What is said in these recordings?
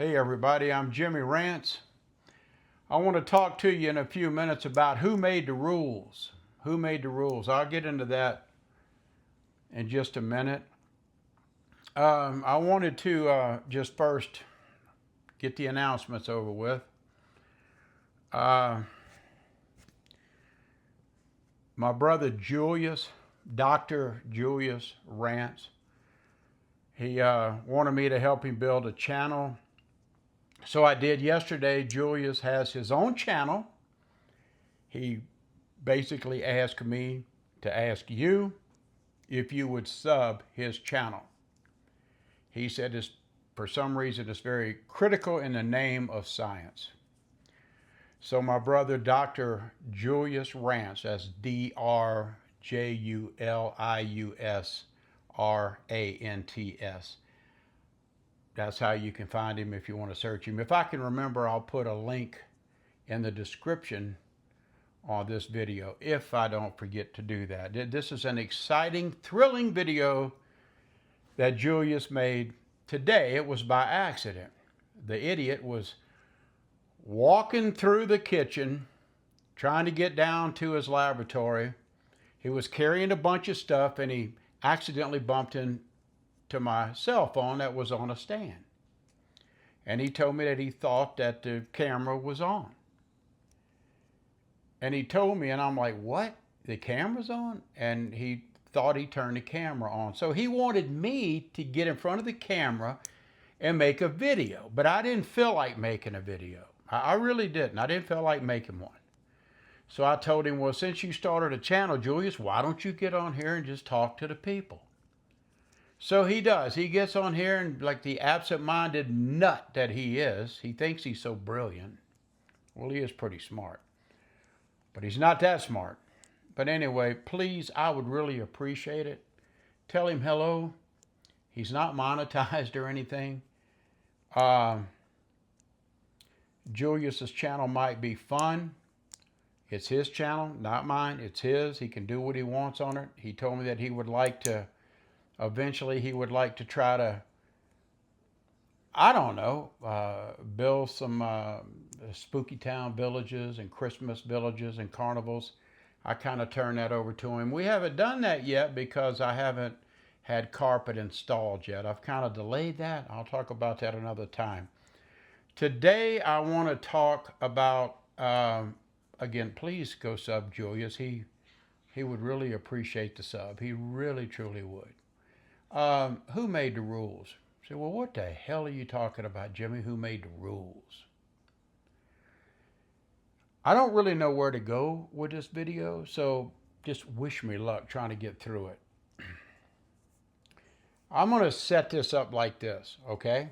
Hey everybody, I'm Jimmy Rance. I want to talk to you in a few minutes about who made the rules. Who made the rules? I'll get into that in just a minute. I wanted to just first get the announcements over with. Uh, my brother Julius, Dr. Julius Rance, he wanted me to help him build a channel. So I did yesterday. Julius has his own channel. He basically asked me to ask you if you would sub his channel. He said it's, for some reason, it's very critical in the name of science. So my brother, Dr. Julius Rance, that's Druliusrants. That's how you can find him if you want to search him. If I can remember, I'll put a link in the description on this video if I don't forget to do that. This is an exciting, thrilling video that Julius made today. It was by accident. The idiot was walking through the kitchen trying to get down to his laboratory. He was carrying a bunch of stuff and he accidentally bumped into my cell phone that was on a stand. And he told me that he thought that the camera was on. And he told me, and I'm like, what? The camera's on? And he thought he turned the camera on. So he wanted me to get in front of the camera and make a video. But I didn't feel like making a video. I really didn't. I didn't feel like making one. So I told him, well, since you started a channel, Julius, why don't you get on here and just talk to the people? So he does. He gets on here and, like the absent-minded nut that he is, he thinks he's so brilliant. Well, he is pretty smart. But he's not that smart. But anyway, please, I would really appreciate it. Tell him hello. He's not monetized or anything. Julius's channel might be fun. It's his channel, not mine. It's his. He can do what he wants on it. He told me that he would like to, eventually he would like to try to, I don't know, build some spooky town villages and Christmas villages and carnivals. I kind of turned that over to him. We haven't done that yet because I haven't had carpet installed yet. I've kind of delayed that. I'll talk about that another time. Today I want to talk about, again, please go sub Julius. He would really appreciate the sub. He really, truly would. Who made the rules? Say, well, what the hell are you talking about, Jimmy? Who made the rules? I don't really know where to go with this video, so just wish me luck trying to get through it. I'm going to set this up like this, okay?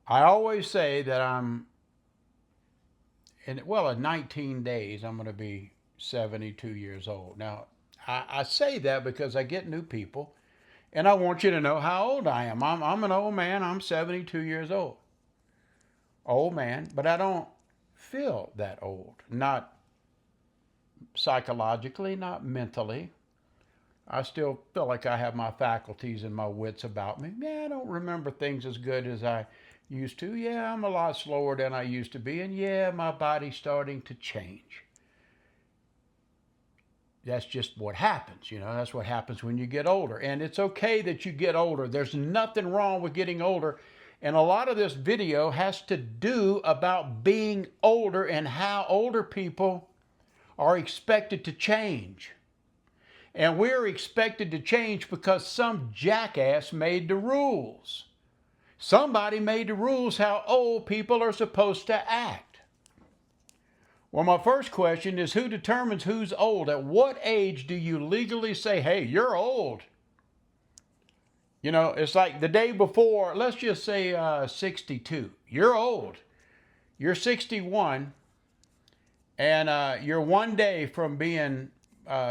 I always say that in 19 days, I'm going to be 72 years old. Now, I say that because I get new people, and I want you to know how old I am. I'm an old man. I'm 72 years old. Old man, but I don't feel that old. Not psychologically, not mentally. I still feel like I have my faculties and my wits about me. Yeah, I don't remember things as good as I used to. Yeah, I'm a lot slower than I used to be. And yeah, my body's starting to change. That's just what happens, you know. That's what happens when you get older. And it's okay that you get older. There's nothing wrong with getting older. And a lot of this video has to do about being older and how older people are expected to change. And we're expected to change because some jackass made the rules. Somebody made the rules how old people are supposed to act. Well, my first question is, who determines who's old? At what age do you legally say, hey, you're old? You know, it's like the day before, let's just say 62. You're old. You're 61, and you're one day from being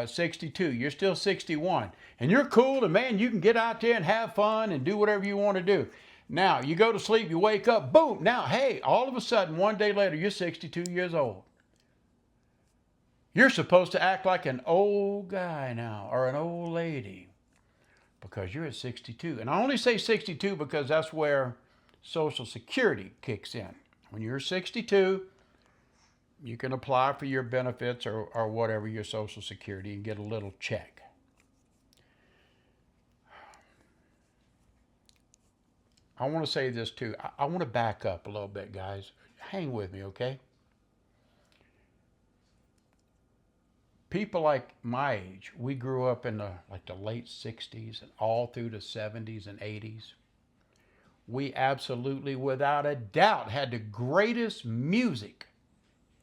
62. You're still 61. And you're cool, and man, you can get out there and have fun and do whatever you want to do. Now, you go to sleep, you wake up, boom. Now, hey, all of a sudden, one day later, you're 62 years old. You're supposed to act like an old guy now, or an old lady, because you're at 62. And I only say 62 because that's where Social Security kicks in. When you're 62, you can apply for your benefits or whatever, your Social Security, and get a little check. I want to say this too. I want to back up a little bit, guys. Hang with me, okay? People like my age, we grew up in the late 60s and all through the 70s and 80s. We absolutely, without a doubt, had the greatest music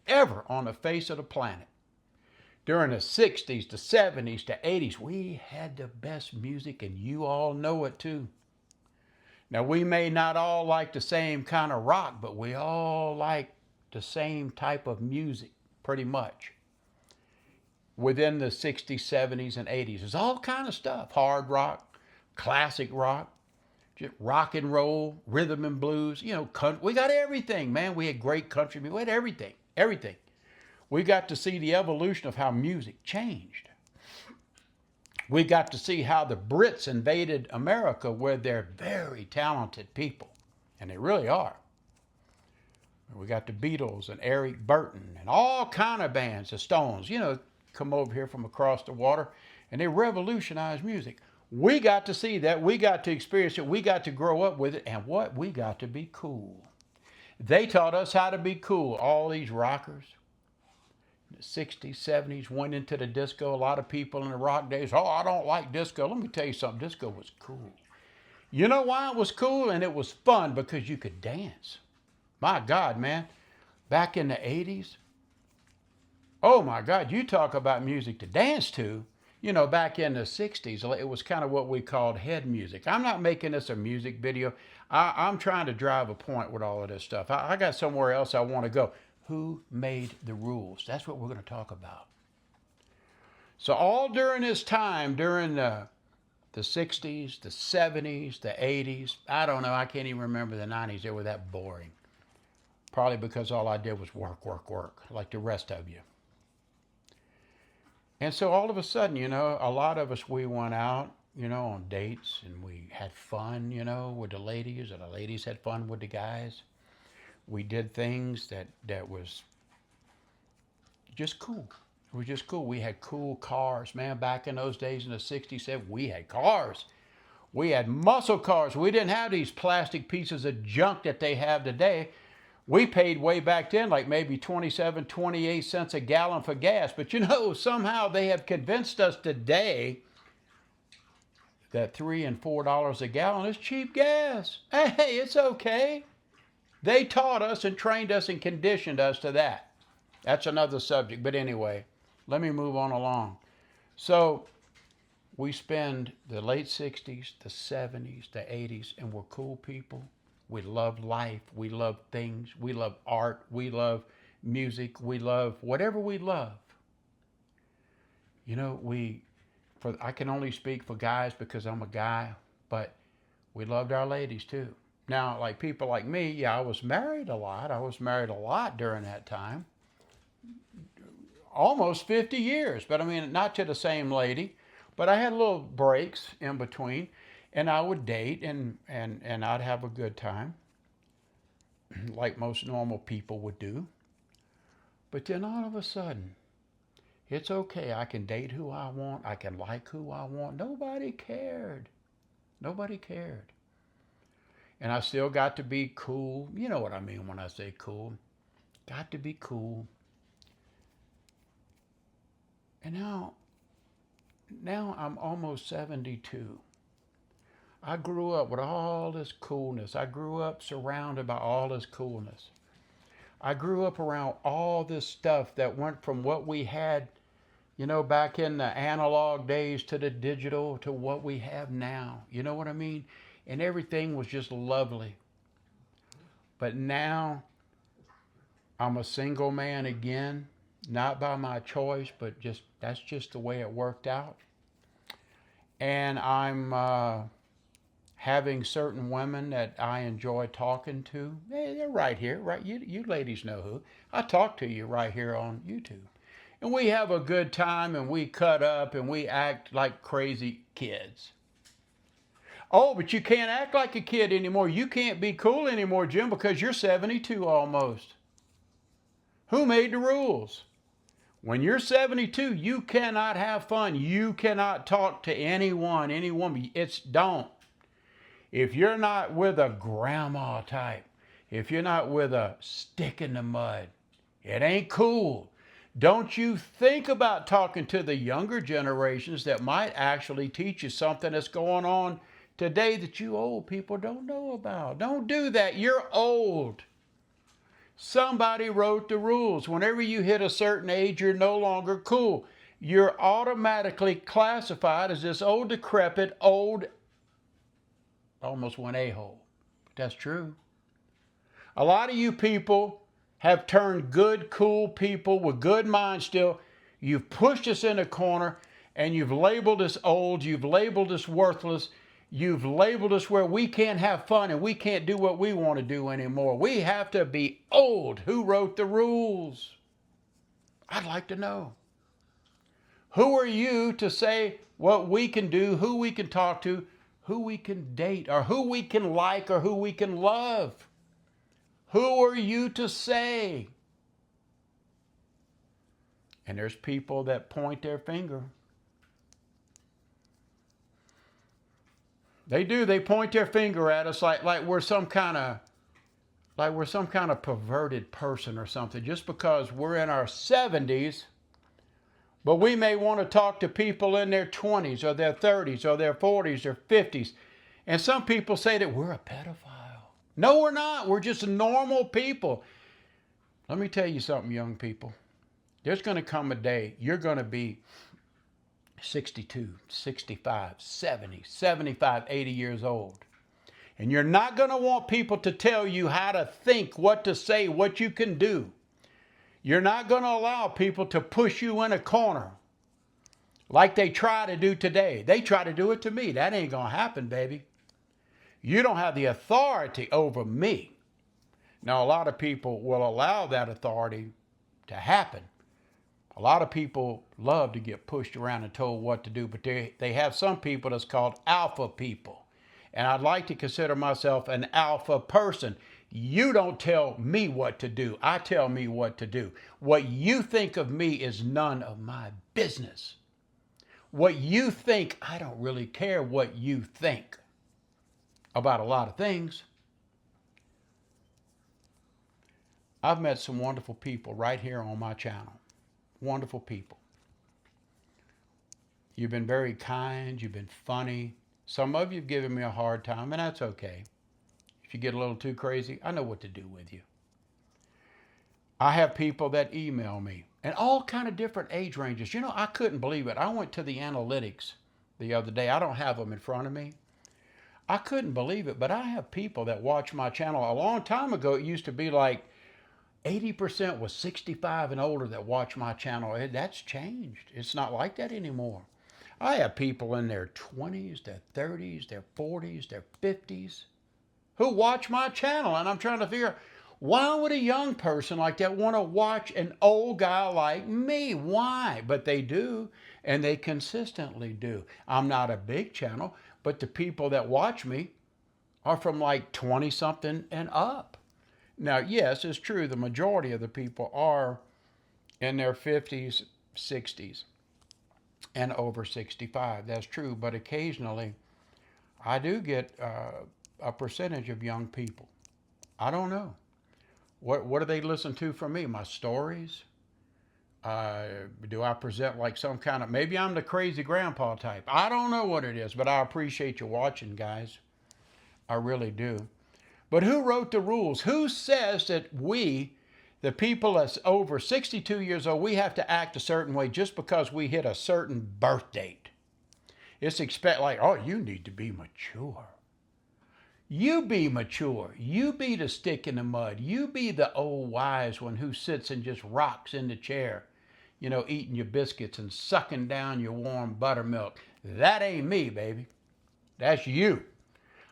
ever on the face of the planet. During the 60s, the 70s, the 80s, we had the best music, and you all know it too. Now, we may not all like the same kind of rock, but we all like the same type of music, pretty much. Within the 60s, 70s, and 80s, there's all kind of stuff. Hard rock, classic rock, just rock and roll, rhythm and blues. You know, we got everything, man. We had great country music. We had everything, everything. We got to see the evolution of how music changed. We got to see how the Brits invaded America, where they're very talented people, and they really are. We got the Beatles and Eric Burton and all kind of bands, the Stones, you know, come over here from across the water, and they revolutionized music. We got to see that. We got to experience it. We got to grow up with it. And what? We got to be cool. They taught us how to be cool. All these rockers, the 60s, 70s, went into the disco. A lot of people in the rock days, oh, I don't like disco. Let me tell you something. Disco was cool. You know why it was cool? And it was fun because you could dance. My God, man. Back in the 80s, oh my God, you talk about music to dance to. You know, back in the 60s, it was kind of what we called head music. I'm not making this a music video. I'm trying to drive a point with all of this stuff. I got somewhere else I want to go. Who made the rules? That's what we're going to talk about. So all during this time, during the 60s, the 70s, the 80s, I don't know, I can't even remember the 90s. They were that boring. Probably because all I did was work, work, work, like the rest of you. And so all of a sudden, you know, a lot of us, we went out, you know, on dates, and we had fun, you know, with the ladies, and the ladies had fun with the guys. We did things that was just cool. It was just cool. We had cool cars, man. Back in those days in the 60s, we had cars. We had muscle cars. We didn't have these plastic pieces of junk that they have today. We paid way back then like maybe 27, 28 cents a gallon for gas. But you know, somehow they have convinced us today that $3 and $4 a gallon is cheap gas. Hey, it's okay. They taught us and trained us and conditioned us to that. That's another subject. But anyway, let me move on along. So we spend the late 60s, the 70s, the 80s, and we're cool people. We love life. We love things. We love art. We love music. We love whatever we love. You know, I can only speak for guys because I'm a guy, but we loved our ladies too. Now, like people like me, yeah, I was married a lot. I was married a lot during that time. Almost 50 years, but I mean, not to the same lady, but I had little breaks in between. And I would date and I'd have a good time, like most normal people would do. But then all of a sudden, it's okay. I can date who I want. I can like who I want. Nobody cared. Nobody cared. And I still got to be cool. You know what I mean when I say cool. Got to be cool. And now I'm almost 72. I grew up with all this coolness. I grew up surrounded by all this coolness. I grew up around all this stuff that went from what we had, you know, back in the analog days to the digital to what we have now. You know what I mean? And everything was just lovely. But now I'm a single man again, not by my choice, but that's just the way it worked out. And I'm having certain women that I enjoy talking to. They're right here, right? You ladies know who. I talk to you right here on YouTube. And we have a good time, and we cut up, and we act like crazy kids. Oh, but you can't act like a kid anymore. You can't be cool anymore, Jim, because you're 72 almost. Who made the rules? When you're 72, you cannot have fun. You cannot talk to anyone, any woman. Don't. If you're not with a grandma type, if you're not with a stick in the mud, it ain't cool. Don't you think about talking to the younger generations that might actually teach you something that's going on today that you old people don't know about. Don't do that. You're old. Somebody wrote the rules. Whenever you hit a certain age, you're no longer cool. You're automatically classified as this old, decrepit, old, almost one a-hole. That's true. A lot of you people have turned good, cool people with good minds still. You've pushed us in a corner and you've labeled us old. You've labeled us worthless. You've labeled us where we can't have fun and we can't do what we want to do anymore. We have to be old. Who wrote the rules? I'd like to know. Who are you to say what we can do, who we can talk to, who we can date, or who we can like, or who we can love? Who are you to say? And there's people that point their finger. They do. They point their finger at us like we're some kind of perverted person or something, just because we're in our 70s. But we may want to talk to people in their 20s or their 30s or their 40s or 50s. And some people say that we're a pedophile. No, we're not. We're just normal people. Let me tell you something, young people. There's going to come a day you're going to be 62, 65, 70, 75, 80 years old. And you're not going to want people to tell you how to think, what to say, what you can do. You're not going to allow people to push you in a corner like they try to do today. They try to do it to me. That ain't going to happen, baby. You don't have the authority over me. Now, a lot of people will allow that authority to happen. A lot of people love to get pushed around and told what to do, but they have some people that's called alpha people. And I'd like to consider myself an alpha person. You don't tell me what to do. I tell me what to do. What you think of me is none of my business. What you think, I don't really care what you think about a lot of things. I've met some wonderful people right here on my channel. Wonderful people. You've been very kind. You've been funny. Some of you have given me a hard time, and that's okay. If you get a little too crazy, I know what to do with you. I have people that email me, and all kind of different age ranges. You know, I couldn't believe it. I went to the analytics the other day. I don't have them in front of me. I couldn't believe it, but I have people that watch my channel. A long time ago, it used to be like 80% was 65 and older that watch my channel. That's changed. It's not like that anymore. I have people in their 20s, their 30s, their 40s, their 50s who watch my channel. And I'm trying to figure out, why would a young person like that want to watch an old guy like me? Why? But they do, and they consistently do. I'm not a big channel, but the people that watch me are from like 20-something and up. Now, yes, it's true. The majority of the people are in their 50s, 60s, and over 65. That's true. But occasionally, I do get a percentage of young people. I don't know. What do they listen to from me? My stories? Do I present like some kind of, maybe I'm the crazy grandpa type. I don't know what it is, but I appreciate you watching, guys. I really do. But who wrote the rules? Who says that we, the people that's over 62 years old, we have to act a certain way just because we hit a certain birth date? It's like, oh, you need to be mature. You be mature. You be the stick in the mud. You be the old wise one who sits and just rocks in the chair, you know, eating your biscuits and sucking down your warm buttermilk. That ain't me, baby. That's you.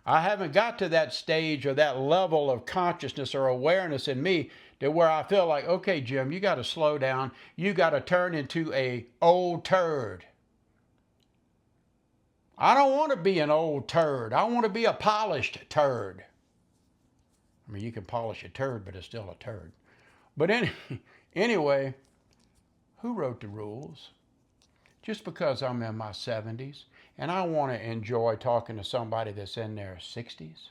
I haven't got to that stage or that level of consciousness or awareness in me to where I feel like, okay, Jim, you got to slow down. You got to turn into a old turd. I don't want to be an old turd. I want to be a polished turd. I mean, you can polish a turd, but it's still a turd. But anyway, who wrote the rules? Just because I'm in my 70s and I want to enjoy talking to somebody that's in their 60s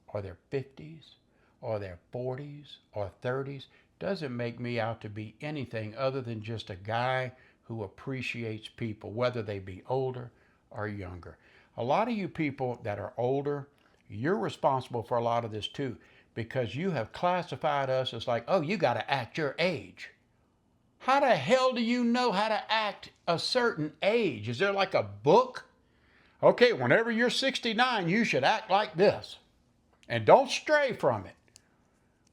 or their 50s or their 40s or 30s doesn't make me out to be anything other than just a guy who appreciates people, whether they be older or younger. A lot of you people that are older, you're responsible for a lot of this too, because you have classified us as like, oh, you got to act your age. How the hell do you know how to act a certain age? Is there like a book? Okay, whenever you're 69, you should act like this. And don't stray from it.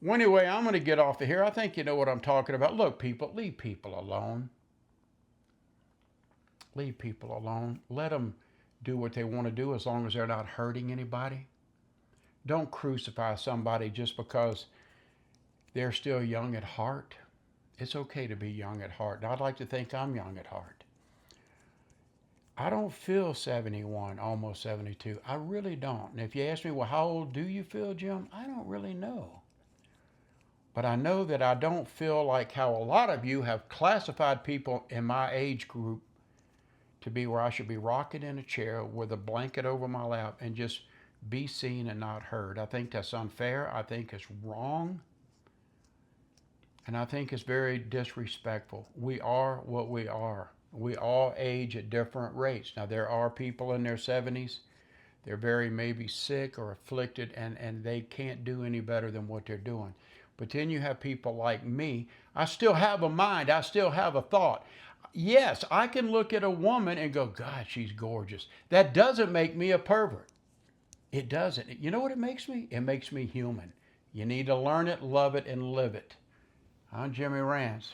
Well, anyway, I'm going to get off of here. I think you know what I'm talking about. Look, people, leave people alone. Leave people alone. Let them do what they want to do as long as they're not hurting anybody. Don't crucify somebody just because they're still young at heart. It's okay to be young at heart. And I'd like to think I'm young at heart. I don't feel 71, almost 72. I really don't. And if you ask me, well, how old do you feel, Jim? I don't really know. But I know that I don't feel like how a lot of you have classified people in my age group to be where I should be rocking in a chair with a blanket over my lap and just be seen and not heard. I think that's unfair. I think it's wrong. And I think it's very disrespectful. We are what we are. We all age at different rates. Now, there are people in their 70s. They're very maybe sick or afflicted, and they can't do any better than what they're doing. But then you have people like me. I still have a mind. I still have a thought. Yes, I can look at a woman and go, God, she's gorgeous. That doesn't make me a pervert. It doesn't. You know what it makes me? It makes me human. You need to learn it, love it, and live it. I'm Jimmy Rance.